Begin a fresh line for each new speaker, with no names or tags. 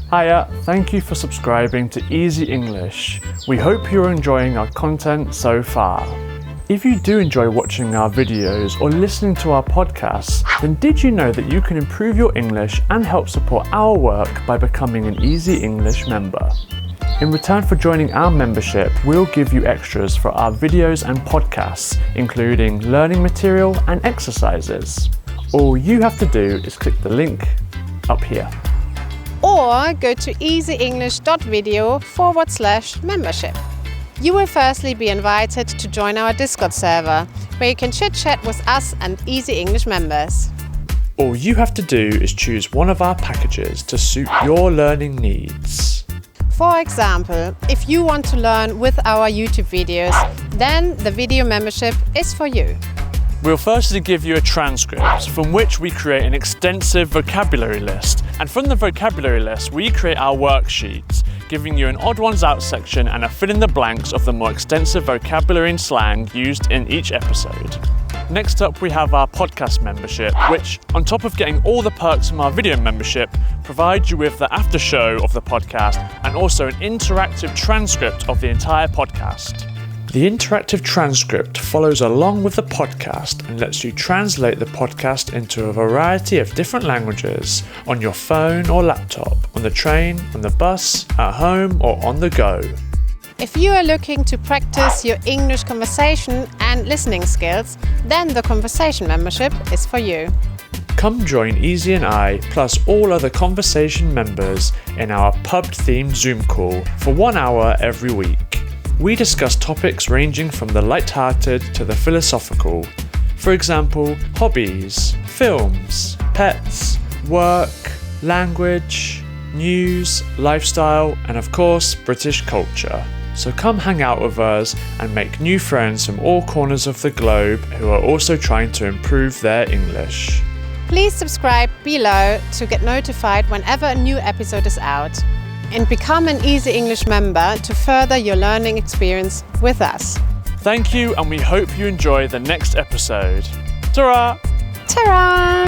Hiya, thank you for subscribing to Easy English. We hope you're enjoying our content so far. If you do enjoy watching our videos or listening to our podcasts, then did you know that you can improve your English and help support our work by becoming an Easy English member? In return for joining our membership, we'll give you extras for our videos and podcasts, including learning material and exercises. All you have to do is click the link up here.
Or go to easyenglish.video/membership. You will firstly be invited to join our Discord server, where you can chit-chat with us and Easy English members.
All you have to do is choose one of our packages to suit your learning needs.
For example, if you want to learn with our YouTube videos, then the video membership is for you.
We'll firstly give you a transcript from which we create an extensive vocabulary list, and from the vocabulary list we create our worksheets, giving you an odd ones out section and a fill in the blanks of the more extensive vocabulary and slang used in each episode. Next up we have our podcast membership, which, on top of getting all the perks from our video membership, provides you with the after show of the podcast and also an interactive transcript of the entire podcast. The interactive transcript follows along with the podcast and lets you translate the podcast into a variety of different languages on your phone or laptop, on the train, on the bus, at home or on the go.
If you are looking to practice your English conversation and listening skills, then the conversation membership is for you.
Come join Easy and I, plus all other conversation members, in our pub-themed Zoom call for 1 hour every week. We discuss topics ranging from the light-hearted to the philosophical. For example, hobbies, films, pets, work, language, news, lifestyle, and of course, British culture. So come hang out with us and make new friends from all corners of the globe who are also trying to improve their English.
Please subscribe below to get notified whenever a new episode is out. And become an Easy English member to further your learning experience with us.
Thank you, and we hope you enjoy the next episode. Ta-ra!
Ta-ra!